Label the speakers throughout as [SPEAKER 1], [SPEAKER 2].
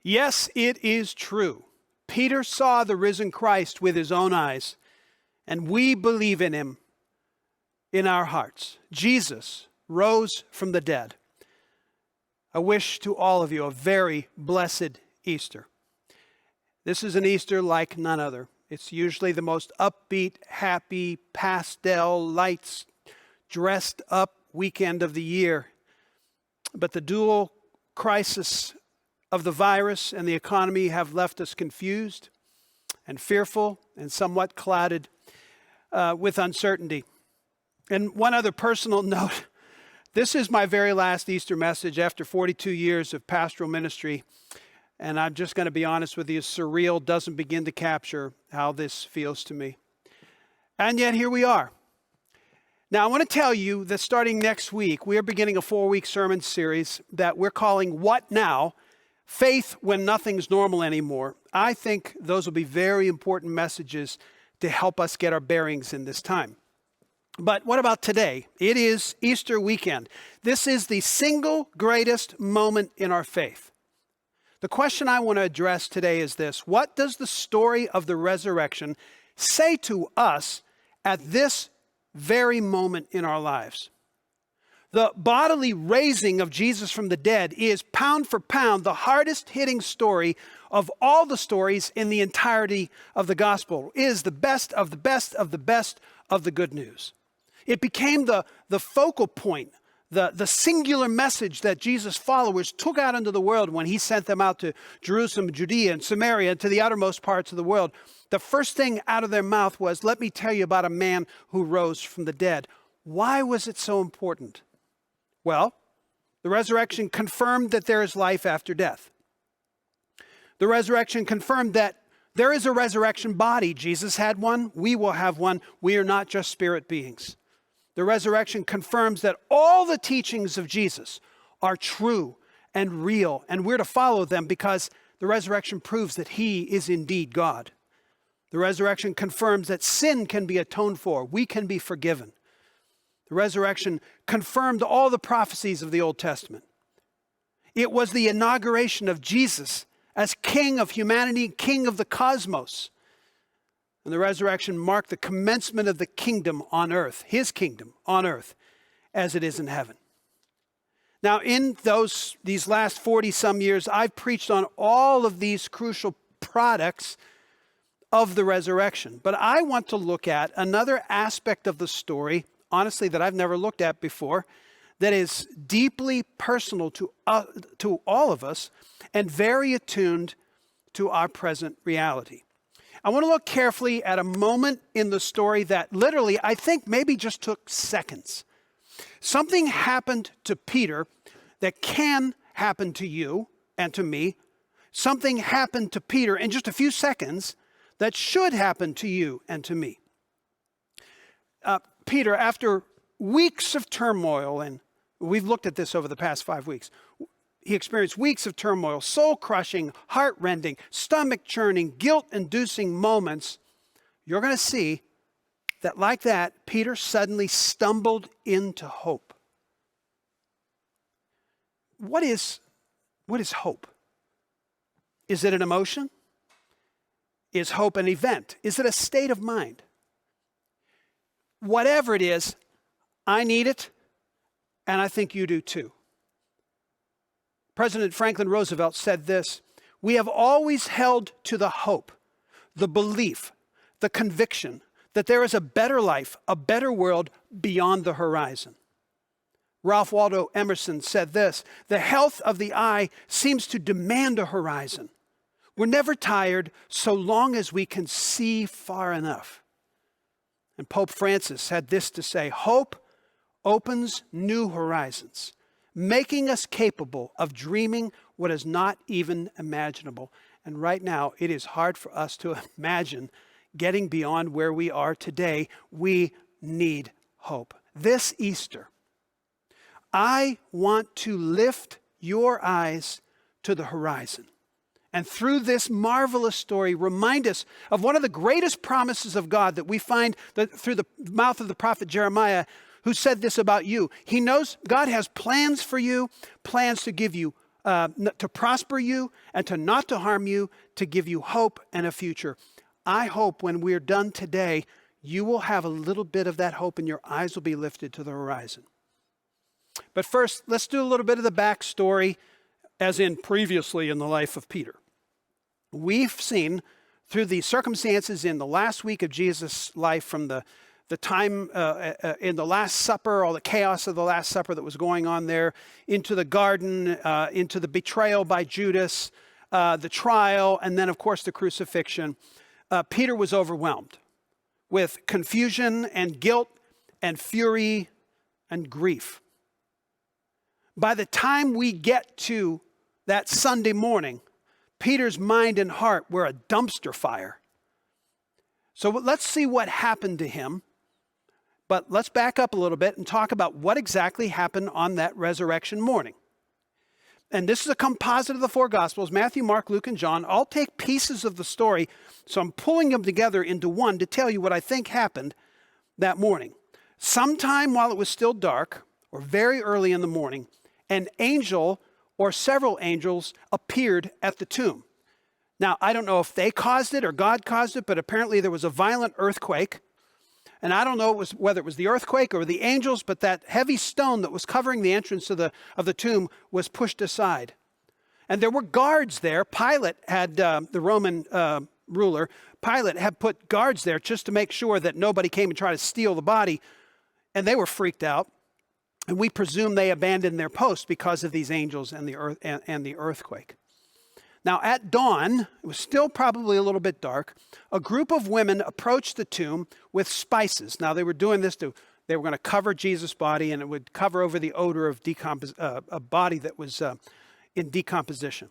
[SPEAKER 1] Yes, it is true. Peter saw the risen Christ with his own eyes, and we believe in him in our hearts. Jesus rose from the dead. I wish to all of you a very blessed Easter. This is an Easter like none other. It's usually the most upbeat, happy, pastel, lights, dressed up weekend of the year. But the dual crisis of the virus and the economy have left us confused and fearful and somewhat clouded with uncertainty. And one other personal note, this is my very last Easter message after 42 years of pastoral ministry. And I'm just going to be honest with you, surreal doesn't begin to capture how this feels to me. And yet here we are. Now I want to tell you that starting next week, we are beginning a 4-week sermon series that we're calling What Now? Faith When Nothing's Normal Anymore. I think those will be very important messages to help us get our bearings in this time. But what about today? It is Easter weekend. This is the single greatest moment in our faith. The question I want to address today is this: what does the story of the resurrection say to us at this very moment in our lives? The bodily raising of Jesus from the dead is pound for pound the hardest hitting story of all the stories in the entirety of the gospel. It is the best of the best of the best of the good news. It became the focal point, the singular message that Jesus' followers took out into the world when he sent them out to Jerusalem, Judea, and Samaria, and to the outermost parts of the world. The first thing out of their mouth was, let me tell you about a man who rose from the dead. Why was it so important? Well, the resurrection confirmed that there is life after death. The resurrection confirmed that there is a resurrection body. Jesus had one. We will have one. We are not just spirit beings. The resurrection confirms that all the teachings of Jesus are true and real, and we're to follow them because the resurrection proves that he is indeed God. The resurrection confirms that sin can be atoned for. We can be forgiven. The resurrection confirmed all the prophecies of the Old Testament. It was the inauguration of Jesus as King of humanity, King of the cosmos. And the resurrection marked the commencement of the kingdom on earth, his kingdom on earth, as it is in heaven. Now, in these last 40-some years, I've preached on all of these crucial products of the resurrection. But I want to look at another aspect of the story, honestly, that I've never looked at before, that is deeply personal to all of us and very attuned to our present reality. I want to look carefully at a moment in the story that literally, I think, maybe just took seconds. Something happened to Peter that can happen to you and to me. Something happened to Peter in just a few seconds that should happen to you and to me. Peter, after weeks of turmoil, and we've looked at this over the past 5 weeks, he experienced weeks of turmoil, soul-crushing, heart-rending, stomach-churning, guilt-inducing moments. You're going to see that like that, Peter suddenly stumbled into hope. What is hope? Is it an emotion? Is hope an event? Is it a state of mind? Whatever it is, I need it, and I think you do too. President Franklin Roosevelt said this: we have always held to the hope, the belief, the conviction that there is a better life, a better world beyond the horizon. Ralph Waldo Emerson said this: the health of the eye seems to demand a horizon. We're never tired so long as we can see far enough. And Pope Francis had this to say: hope opens new horizons, making us capable of dreaming what is not even imaginable. And right now, it is hard for us to imagine getting beyond where we are today. We need hope. This Easter, I want to lift your eyes to the horizon. And through this marvelous story, remind us of one of the greatest promises of God that we find through the mouth of the prophet Jeremiah, who said this about you. He knows God has plans for you, plans to give you to prosper you and to not to harm you, to give you hope and a future. I hope when we're done today, you will have a little bit of that hope and your eyes will be lifted to the horizon. But first, let's do a little bit of the backstory, as in previously in the life of Peter. We've seen through the circumstances in the last week of Jesus' life, from the time in the Last Supper, all the chaos of the Last Supper that was going on there, into the garden, into the betrayal by Judas, the trial, and then, of course, the crucifixion. Peter was overwhelmed with confusion and guilt and fury and grief. By the time we get to that Sunday morning, Peter's mind and heart were a dumpster fire. So let's see what happened to him. But let's back up a little bit and talk about what exactly happened on that resurrection morning. And this is a composite of the four Gospels, Matthew, Mark, Luke, and John. All take pieces of the story, so I'm pulling them together into one to tell you what I think happened that morning. Sometime while it was still dark, or very early in the morning, an angel or several angels appeared at the tomb. Now, I don't know if they caused it or God caused it, but apparently there was a violent earthquake. And I don't know whether it was the earthquake or the angels, but that heavy stone that was covering the entrance of the tomb was pushed aside. And there were guards there. Pilate had, the Roman ruler, Pilate had put guards there just to make sure that nobody came and tried to steal the body. And they were freaked out. And we presume they abandoned their post because of these angels and the earthquake. Now at dawn, it was still probably a little bit dark, a group of women approached the tomb with spices. Now they were doing this they were going to cover Jesus' body, and it would cover over the odor of a body that was in decomposition.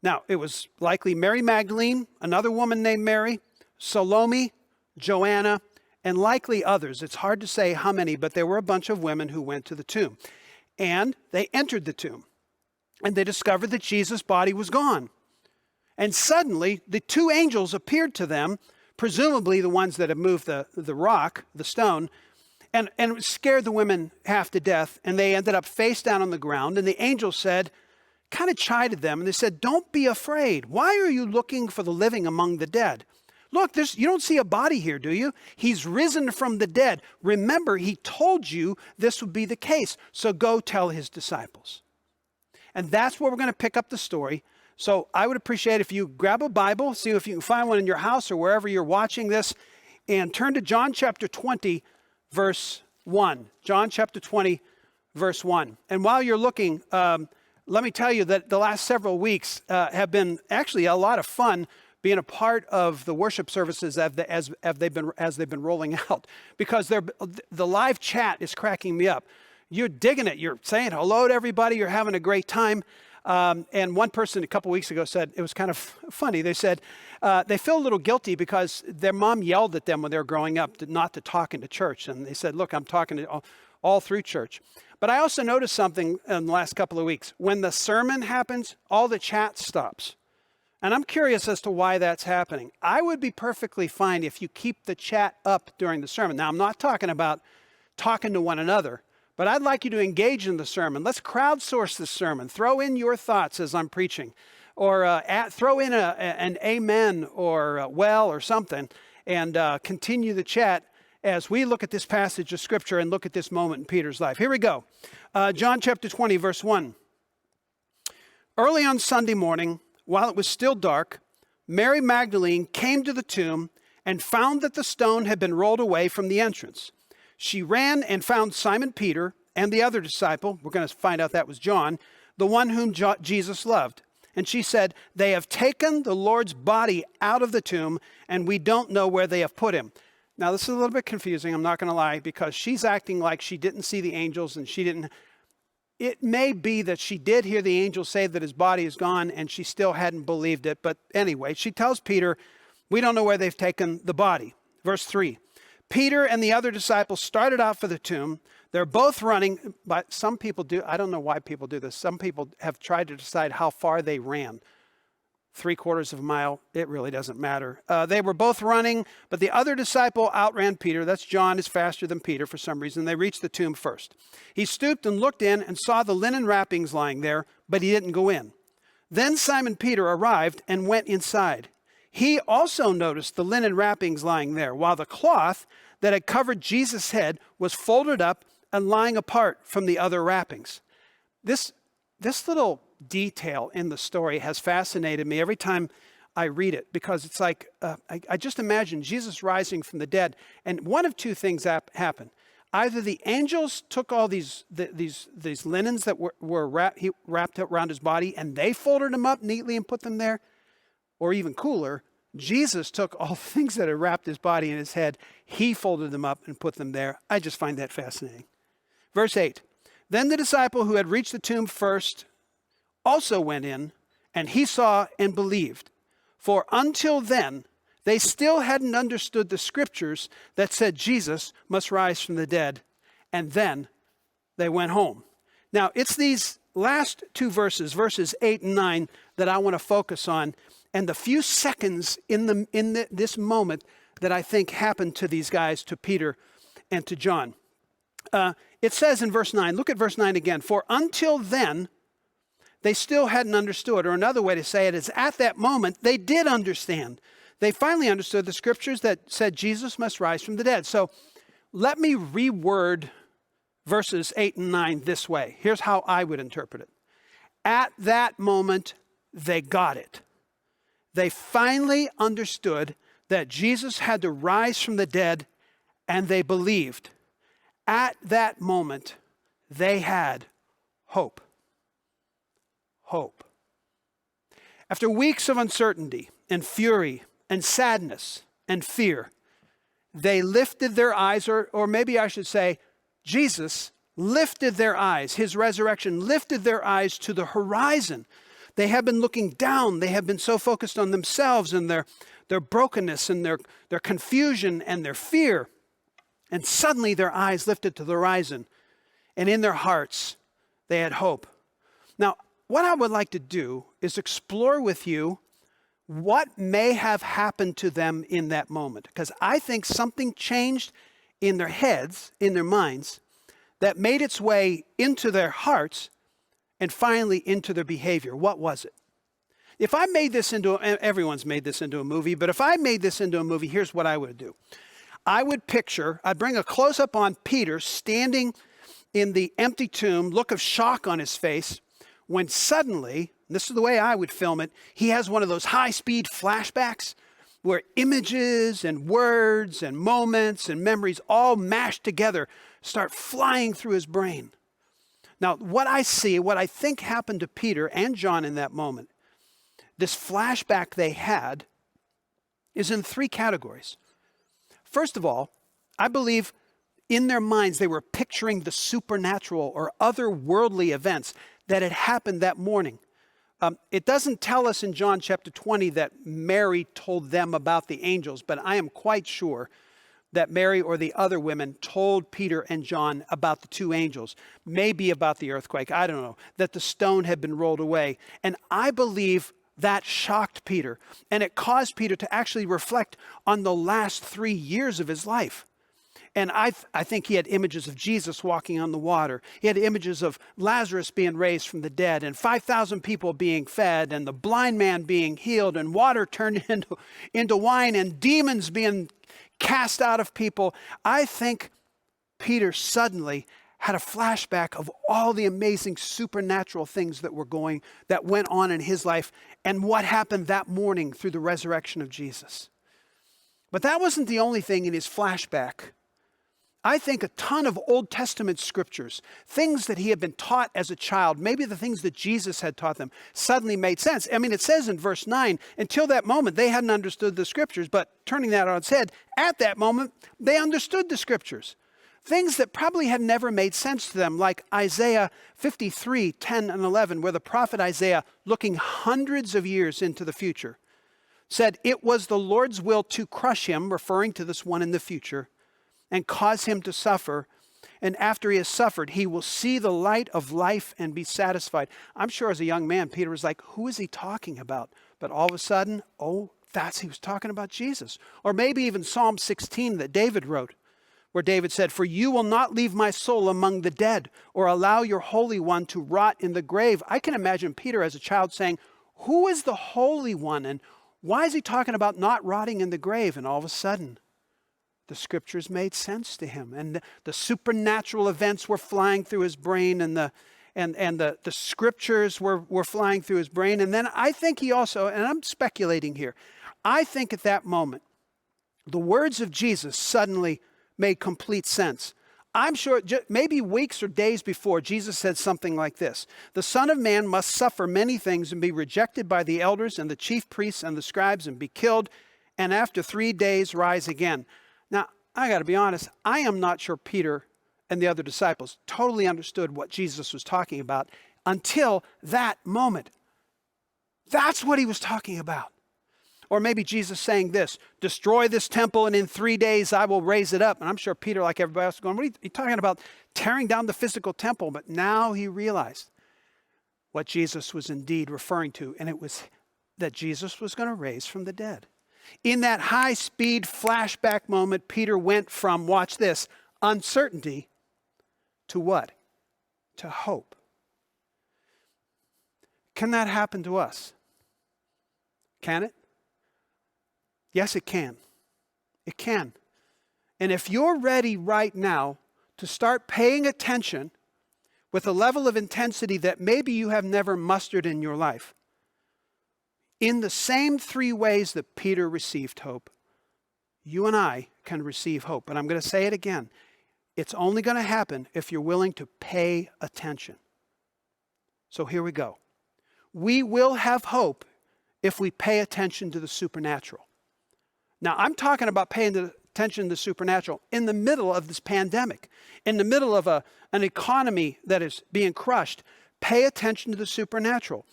[SPEAKER 1] Now it was likely Mary Magdalene, another woman named Mary, Salome, Joanna, and likely others. It's hard to say how many, but there were a bunch of women who went to the tomb. And they entered the tomb, and they discovered that Jesus' body was gone. And suddenly, the two angels appeared to them, presumably the ones that had moved the rock, the stone, and it scared the women half to death, and they ended up face down on the ground. And the angel said, kind of chided them, and they said, "Don't be afraid. Why are you looking for the living among the dead? Look, you don't see a body here, do you? He's risen from the dead. Remember, he told you this would be the case. So go tell his disciples." And that's where we're going to pick up the story. So I would appreciate if you grab a Bible, see if you can find one in your house or wherever you're watching this, and turn to John chapter 20, verse 1. John chapter 20, verse 1. And while you're looking, let me tell you that the last several weeks have been actually a lot of fun being a part of the worship services as they've been rolling out, because the live chat is cracking me up. You're digging it. You're saying hello to everybody. You're having a great time. And one person a couple weeks ago said, it was kind of funny. They said they feel a little guilty because their mom yelled at them when they were growing up not to talk into church. And they said, look, I'm talking to all through church. But I also noticed something in the last couple of weeks. When the sermon happens, all the chat stops. And I'm curious as to why that's happening. I would be perfectly fine if you keep the chat up during the sermon. Now, I'm not talking about talking to one another, but I'd like you to engage in the sermon. Let's crowdsource the sermon. Throw in your thoughts as I'm preaching, or throw in an amen or well or something, and continue the chat as we look at this passage of Scripture and look at this moment in Peter's life. Here we go. John chapter 20, verse 1. Early on Sunday morning, while it was still dark, Mary Magdalene came to the tomb and found that the stone had been rolled away from the entrance. She ran and found Simon Peter and the other disciple, we're going to find out that was John, the one whom Jesus loved. And she said, "They have taken the Lord's body out of the tomb, and we don't know where they have put him." Now, this is a little bit confusing, I'm not going to lie, because she's acting like she didn't see the angels and she didn't. It may be that she did hear the angel say that his body is gone and she still hadn't believed it. But anyway, she tells Peter, we don't know where they've taken the body. Verse 3, Peter and the other disciples started out for the tomb. They're both running, but some people do. I don't know why people do this. Some people have tried to decide how far they ran. 3/4 of a mile, it really doesn't matter. They were both running, but the other disciple outran Peter. That's John is faster than Peter for some reason. They reached the tomb first. He stooped and looked in and saw the linen wrappings lying there, but he didn't go in. Then Simon Peter arrived and went inside. He also noticed the linen wrappings lying there, while the cloth that had covered Jesus' head was folded up and lying apart from the other wrappings. This little detail in the story has fascinated me every time I read it, because it's like, I just imagine Jesus rising from the dead, and one of two things happen. Either the angels took all these linens that were wrapped up around his body, and they folded them up neatly and put them there, or even cooler, Jesus took all the things that had wrapped his body and his head, he folded them up and put them there. I just find that fascinating. Verse 8, then the disciple who had reached the tomb first also went in, and he saw and believed. For until then, they still hadn't understood the scriptures that said Jesus must rise from the dead. And then they went home. Now, it's these last two verses, verses 8 and 9, that I want to focus on, and the few seconds in this moment that I think happened to these guys, to Peter and to John. It says in verse 9, look at verse 9 again. For until then, they still hadn't understood, or another way to say it is, at that moment, they did understand. They finally understood the scriptures that said Jesus must rise from the dead. So let me reword verses 8 and 9 this way. Here's how I would interpret it. At that moment, they got it. They finally understood that Jesus had to rise from the dead, and they believed. At that moment, they had hope. Hope. After weeks of uncertainty and fury and sadness and fear, they lifted their eyes, or maybe I should say, Jesus lifted their eyes. His resurrection lifted their eyes to the horizon. They have been looking down. They have been so focused on themselves and their brokenness and their confusion and their fear. And suddenly their eyes lifted to the horizon. And in their hearts, they had hope. Now, what I would like to do is explore with you what may have happened to them in that moment. Because I think something changed in their heads, in their minds, that made its way into their hearts and finally into their behavior. What was it? If I made this into, everyone's made this into a movie, but if I made this into a movie, here's what I would do. I'd bring a close-up on Peter standing in the empty tomb, look of shock on his face, when suddenly, this is the way I would film it, he has one of those high-speed flashbacks where images and words and moments and memories all mashed together start flying through his brain. Now, what I think happened to Peter and John in that moment, this flashback they had, is in three categories. First of all, I believe in their minds they were picturing the supernatural or otherworldly events that had happened that morning. It doesn't tell us in John chapter 20 that Mary told them about the angels, but I am quite sure that Mary or the other women told Peter and John about the two angels, maybe about the earthquake, I don't know, that the stone had been rolled away. And I believe that shocked Peter, and it caused Peter to actually reflect on the last 3 years of his life. And I think he had images of Jesus walking on the water. He had images of Lazarus being raised from the dead, and 5,000 people being fed, and the blind man being healed, and water turned into wine, and demons being cast out of people. I think Peter suddenly had a flashback of all the amazing supernatural things that went on in his life, and what happened that morning through the resurrection of Jesus. But that wasn't the only thing in his flashback. I think a ton of Old Testament scriptures, things that he had been taught as a child, maybe the things that Jesus had taught them, suddenly made sense. I mean, it says in verse 9, until that moment, they hadn't understood the scriptures, but turning that on its head, at that moment, they understood the scriptures. Things that probably had never made sense to them, like Isaiah 53, 10 and 11, where the prophet Isaiah, looking hundreds of years into the future, said, it was the Lord's will to crush him, referring to this one in the future, and cause him to suffer. And after he has suffered, he will see the light of life and be satisfied. I'm sure as a young man, Peter was like, who is he talking about? But all of a sudden, he was talking about Jesus. Or maybe even Psalm 16 that David wrote, where David said, for you will not leave my soul among the dead or allow your Holy One to rot in the grave. I can imagine Peter as a child saying, who is the Holy One? And why is he talking about not rotting in the grave? And all of a sudden, the scriptures made sense to him. And the supernatural events were flying through his brain, and the scriptures were flying through his brain. And then I think he also, and I'm speculating here, I think at that moment, the words of Jesus suddenly made complete sense. I'm sure maybe weeks or days before, Jesus said something like this: the Son of Man must suffer many things and be rejected by the elders and the chief priests and the scribes and be killed, and after 3 days rise again. Now, I got to be honest, I am not sure Peter and the other disciples totally understood what Jesus was talking about until that moment. That's what he was talking about. Or maybe Jesus saying this: destroy this temple and in 3 days I will raise it up. And I'm sure Peter, like everybody else, going, what are you talking about, tearing down the physical temple? But now he realized what Jesus was indeed referring to, and it was that Jesus was going to raise from the dead. In that high-speed flashback moment, Peter went from, watch this, uncertainty to what? To hope. Can that happen to us? Can it? Yes, it can. It can. And if you're ready right now to start paying attention with a level of intensity that maybe you have never mustered in your life, in the same 3 ways that Peter received hope, you and I can receive hope. And I'm going to say it again. It's only going to happen if you're willing to pay attention. So here we go. We will have hope if we pay attention to the supernatural. Now, I'm talking about paying attention to the supernatural in the middle of this pandemic, in the middle of an economy that is being crushed. Pay attention to the supernatural.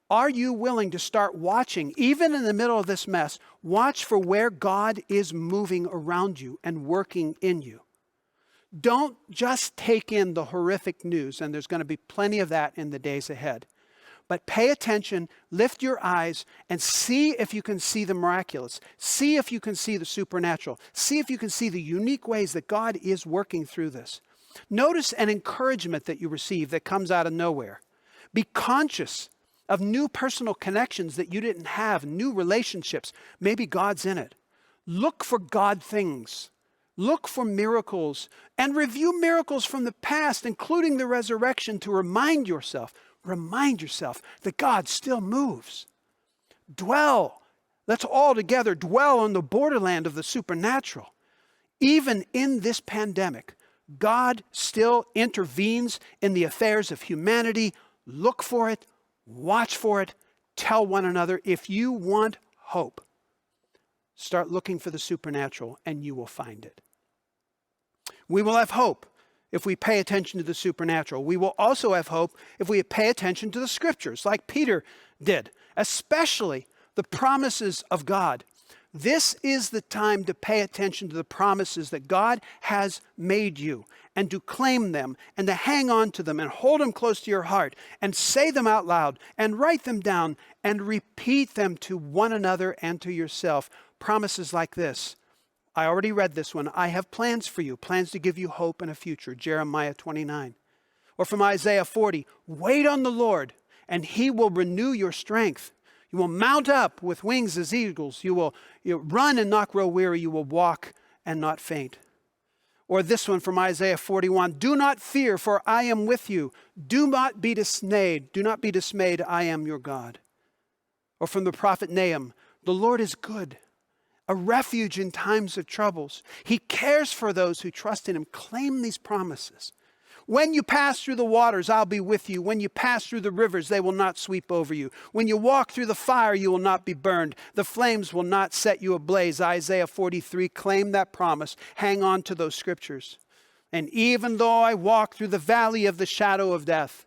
[SPEAKER 1] Are you willing to start watching, even in the middle of this mess, watch for where God is moving around you and working in you? Don't just take in the horrific news, and there's going to be plenty of that in the days ahead. But pay attention, lift your eyes, and see if you can see the miraculous. See if you can see the supernatural. See if you can see the unique ways that God is working through this. Notice an encouragement that you receive that comes out of nowhere. Be conscious of new personal connections that you didn't have, new relationships. Maybe God's in it. Look for God things. Look for miracles and review miracles from the past, including the resurrection, to remind yourself that God still moves. Let's all together dwell on the borderland of the supernatural. Even in this pandemic, God still intervenes in the affairs of humanity. Look for it, watch for it, tell one another. If you want hope, start looking for the supernatural and you will find it. We will have hope if we pay attention to the supernatural. We will also have hope if we pay attention to the scriptures, like Peter did, especially the promises of God. This is the time to pay attention to the promises that God has made you, and to claim them, and to hang on to them, and hold them close to your heart, and say them out loud, and write them down, and repeat them to one another and to yourself. Promises like this. I already read this one. I have plans for you, plans to give you hope and a future. Jeremiah 29. Or from Isaiah 40, wait on the Lord, and he will renew your strength. You will mount up with wings as eagles. You will run and not grow weary. You will walk and not faint. Or this one from Isaiah 41, do not fear, for I am with you. Do not be dismayed. Do not be dismayed. I am your God. Or from the prophet Nahum, the Lord is good, a refuge in times of troubles. He cares for those who trust in him. Claim these promises. When you pass through the waters, I'll be with you. When you pass through the rivers, they will not sweep over you. When you walk through the fire, you will not be burned. The flames will not set you ablaze. Isaiah 43, claim that promise. Hang on to those scriptures. And even though I walk through the valley of the shadow of death,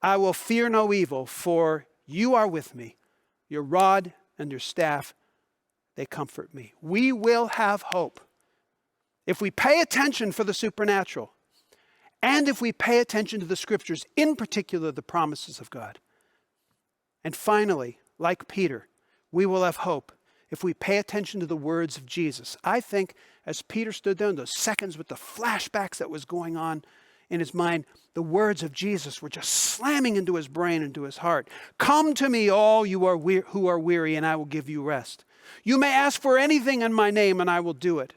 [SPEAKER 1] I will fear no evil, for you are with me. Your rod and your staff, they comfort me. We will have hope if we pay attention for the supernatural. and if we pay attention to the scriptures, in particular the promises of God. And finally, like Peter, we will have hope if we pay attention to the words of Jesus. I think as Peter stood there in those seconds with the flashbacks that was going on in his mind, the words of Jesus were just slamming into his brain, into his heart. Come to me, all you who are weary, and I will give you rest. You may ask for anything in my name, and I will do it.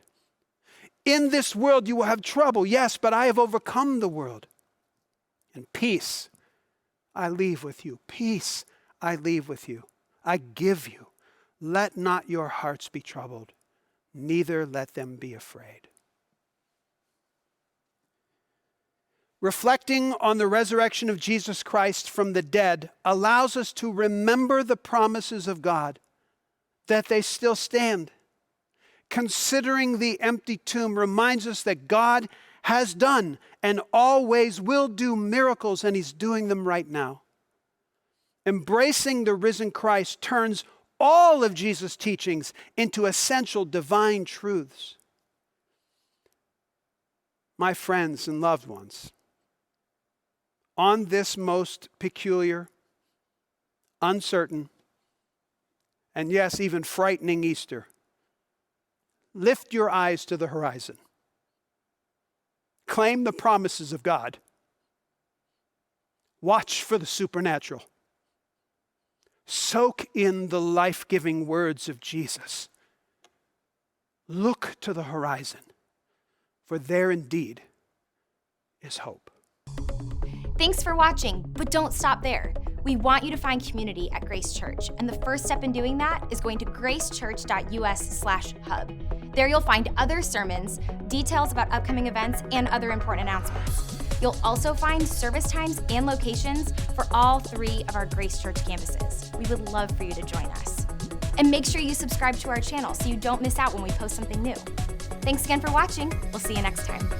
[SPEAKER 1] In this world you will have trouble, yes, but I have overcome the world. And peace I leave with you. Peace I leave with you. I give you. Let not your hearts be troubled, neither let them be afraid. Reflecting on the resurrection of Jesus Christ from the dead allows us to remember the promises of God, that they still stand. Considering the empty tomb reminds us that God has done and always will do miracles, and he's doing them right now. Embracing the risen Christ turns all of Jesus' teachings into essential divine truths. My friends and loved ones, on this most peculiar, uncertain, and yes, even frightening Easter, lift your eyes to the horizon. Claim the promises of God. Watch for the supernatural. Soak in the life-giving words of Jesus. Look to the horizon, for there indeed is hope.
[SPEAKER 2] Thanks for watching, but don't stop there. We want you to find community at Grace Church, and the first step in doing that is going to gracechurch.us/hub. There you'll find other sermons, details about upcoming events, and other important announcements. You'll also find service times and locations for all 3 of our Grace Church campuses. We would love for you to join us. And make sure you subscribe to our channel so you don't miss out when we post something new. Thanks again for watching. We'll see you next time.